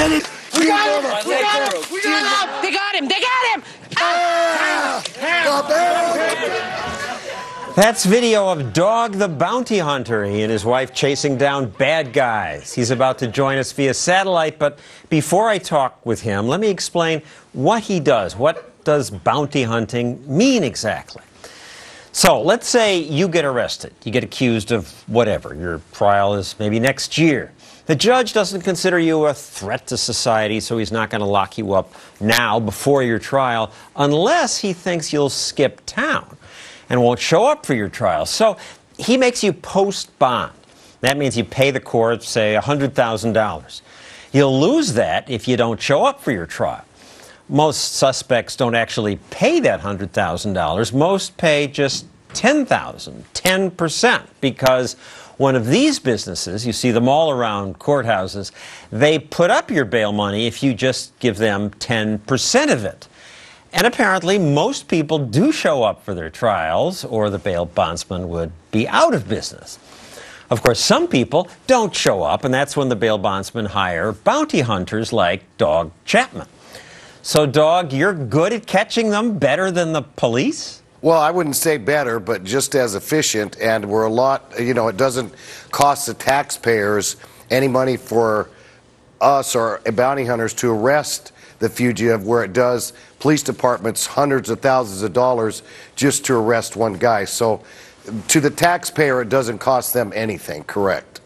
Get it! We got him! We got him! We got him! They got him! They got him! That's video of Dog the Bounty Hunter. He and his wife chasing down bad guys. He's about to join us via satellite, but before I talk with him, let me explain what he does. What does bounty hunting mean exactly? So let's say you get arrested. You get accused of whatever. Your trial is maybe next year. The judge doesn't consider you a threat to society, so he's not going to lock you up now before your trial unless he thinks you'll skip town and won't show up for your trial. So he makes you post bond. That means you pay the court, say, $100,000. You'll lose that if you don't show up for your trial. Most suspects don't actually pay that $100,000. Most pay just $10,000, 10%, because one of these businesses, you see them all around courthouses, they put up your bail money if you just give them 10% of it. And apparently most people do show up for their trials, or the bail bondsman would be out of business. Of course, some people don't show up, and that's when the bail bondsmen hire bounty hunters like Dog Chapman. So, Dog, you're good at catching them, better than the police? Well, I wouldn't say better, but just as efficient, and we're a lot, it doesn't cost the taxpayers any money for us or bounty hunters to arrest the fugitive, where it does police departments hundreds of thousands of dollars just to arrest one guy. So to the taxpayer, it doesn't cost them anything, correct?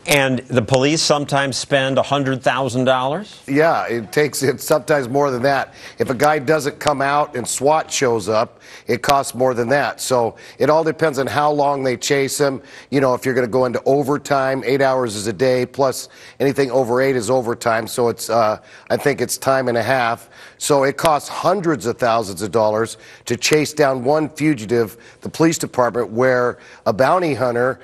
And the police sometimes spend $100,000? Yeah, it's sometimes more than that. If a guy doesn't come out and SWAT shows up, it costs more than that. So it all depends on how long they chase him. If you're going to go into overtime, 8 hours is a day, plus anything over 8 is overtime. So it's, I think it's time and a half. So it costs hundreds of thousands of dollars to chase down one fugitive, the police department, where a bounty hunter,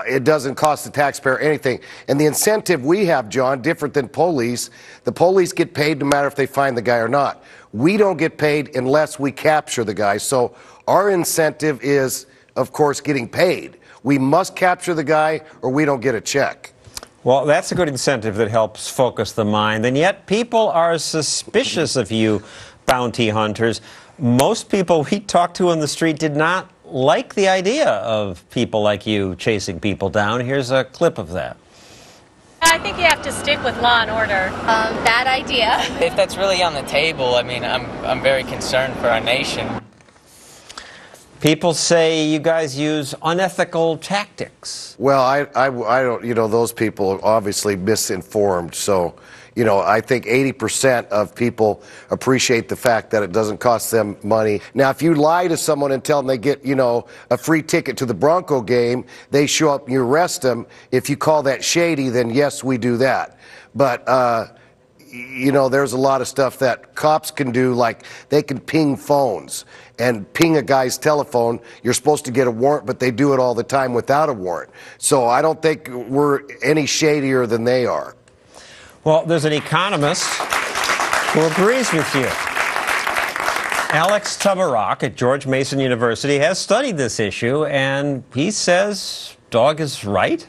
it doesn't cost the taxpayer anything. And the incentive we have, John, different than police. The police get paid no matter if they find the guy or not. We don't get paid unless we capture the guy. So our incentive is, of course, getting paid. We must capture the guy or we don't get a check. Well, that's a good incentive that helps focus the mind. And yet people are suspicious of you bounty hunters. Most people we talked to on the street did not like the idea of people like you chasing people down. Here's a clip of that. I think you have to stick with law and order. Bad idea. If that's really on the table, I mean, I'm very concerned for our nation. People say you guys use unethical tactics. Well, I don't, those people are obviously misinformed. So, I think 80% of people appreciate the fact that it doesn't cost them money. Now, if you lie to someone and tell them they get, a free ticket to the Bronco game, they show up and you arrest them. If you call that shady, then yes, we do that. But, there's a lot of stuff that cops can do, like they can ping phones and ping a guy's telephone. You're supposed to get a warrant, but they do it all the time without a warrant. So I don't think we're any shadier than they are. Well, there's an economist who agrees with you. Alex Tabarrok at George Mason University has studied this issue, and he says Dog is right.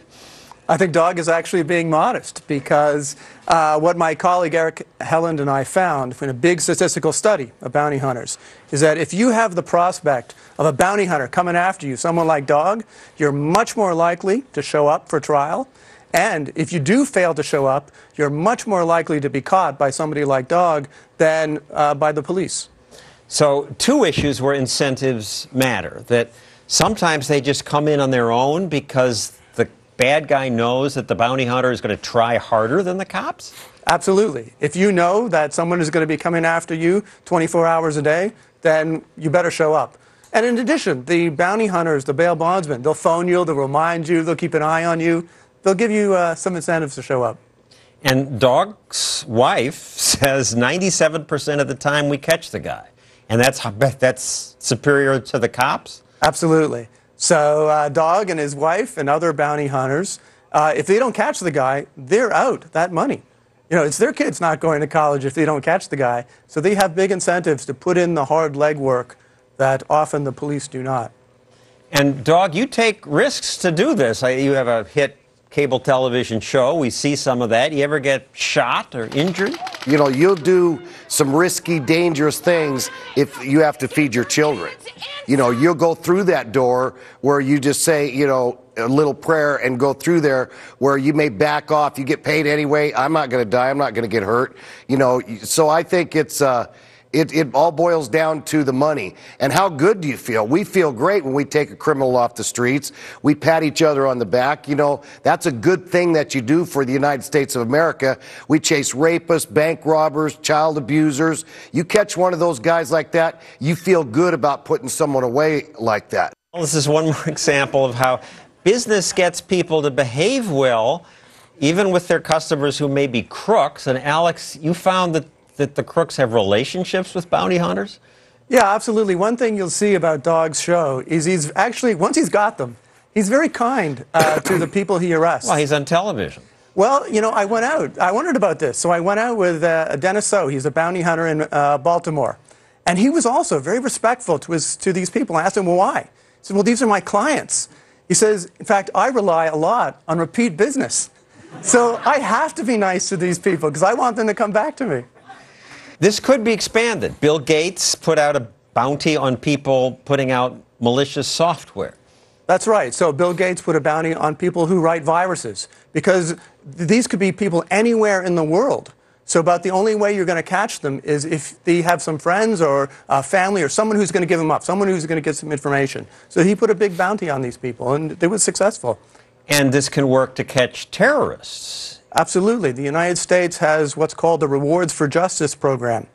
I think Dog is actually being modest, because what my colleague Eric Helland and I found in a big statistical study of bounty hunters is that if you have the prospect of a bounty hunter coming after you, someone like Dog, you're much more likely to show up for trial. And if you do fail to show up, you're much more likely to be caught by somebody like Dog than by the police. So two issues where incentives matter. That sometimes they just come in on their own because the bad guy knows that the bounty hunter is going to try harder than the cops? Absolutely. If you know that someone is going to be coming after you 24 hours a day, then you better show up. And in addition, the bounty hunters, the bail bondsmen, they'll phone you, they'll remind you, they'll keep an eye on you. They'll give you some incentives to show up. And Dog's wife says 97% of the time we catch the guy. And that's superior to the cops? Absolutely. So Dog and his wife and other bounty hunters, if they don't catch the guy, they're out that money. It's their kids not going to college if they don't catch the guy. So they have big incentives to put in the hard legwork that often the police do not. And Dog, you take risks to do this. You have a hit cable television show. We see some of that. You ever get shot or injured? You know, you'll do some risky, dangerous things if you have to feed your children. You know, you'll go through that door where you just say, you know, a little prayer and go through there where you may back off. You get paid anyway. I'm not going to die. I'm not going to get hurt. You know, so I think it's it all boils down to the money. And how good do you feel? We feel great when we take a criminal off the streets. We pat each other on the back. You know, that's a good thing that you do for the United States of America. We chase rapists, bank robbers, child abusers. You catch one of those guys like that, you feel good about putting someone away like that. Well, this is one more example of how business gets people to behave well, even with their customers who may be crooks. And Alex, you found that the crooks have relationships with bounty hunters? Yeah, absolutely. One thing you'll see about Dog's show is he's actually, once he's got them, he's very kind to the people he arrests. Well, he's on television. Well, you know, I wondered about this. So I went out with Dennis So. He's a bounty hunter in Baltimore. And he was also very respectful to these people. I asked him, well, why? He said, well, these are my clients. He says, in fact, I rely a lot on repeat business. So I have to be nice to these people because I want them to come back to me. This could be expanded. Bill Gates put out a bounty on people putting out malicious software. That's right. So Bill Gates put a bounty on people who write viruses because these could be people anywhere in the world. So about the only way you're going to catch them is if they have some friends or family or someone who's going to give them up, someone who's going to get some information. So he put a big bounty on these people, and they were successful. And this can work to catch terrorists. Absolutely. The United States has what's called the Rewards for Justice program,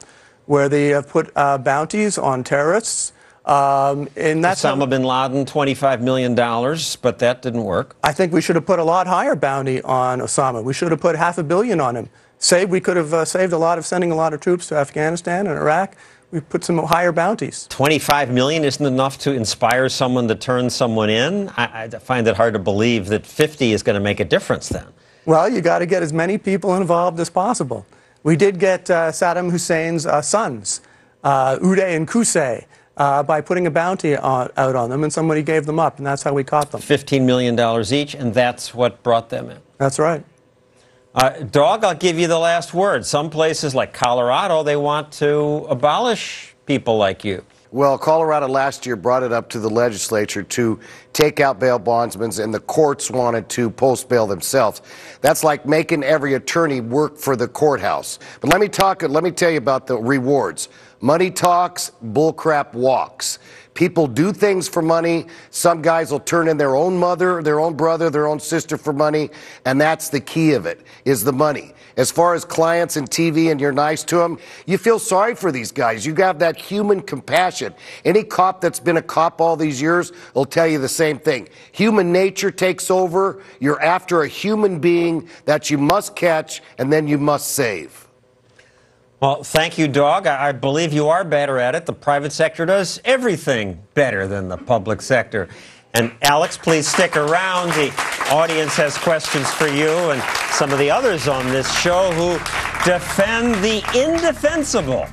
where they have put bounties on terrorists. And that's Osama bin Laden, $25 million, but that didn't work. I think we should have put a lot higher bounty on Osama. We should have put $500 million on him. We could have saved sending a lot of troops to Afghanistan and Iraq. We put some higher bounties. $25 million isn't enough to inspire someone to turn someone in? I find it hard to believe that 50 is going to make a difference then. Well, you got to get as many people involved as possible. We did get Saddam Hussein's sons, Uday and Qusay, by putting a bounty out on them, and somebody gave them up, and that's how we caught them. $15 million each, and that's what brought them in. That's right. Dog, I'll give you the last word. Some places like Colorado, they want to abolish people like you. Well, Colorado last year brought it up to the legislature to take out bail bondsmen, and the courts wanted to post bail themselves. That's like making every attorney work for the courthouse. But let me tell you about the rewards. Money talks, bullcrap walks. People do things for money. Some guys will turn in their own mother, their own brother, their own sister for money, and that's the key of it, is the money. As far as clients and TV and you're nice to them, you feel sorry for these guys. You have that human compassion. Any cop that's been a cop all these years will tell you the same thing. Human nature takes over. You're after a human being that you must catch and then you must save. Well, thank you, Dog. I believe you are better at it. The private sector does everything better than the public sector. And Alex, please stick around. The audience has questions for you and some of the others on this show who defend the indefensible.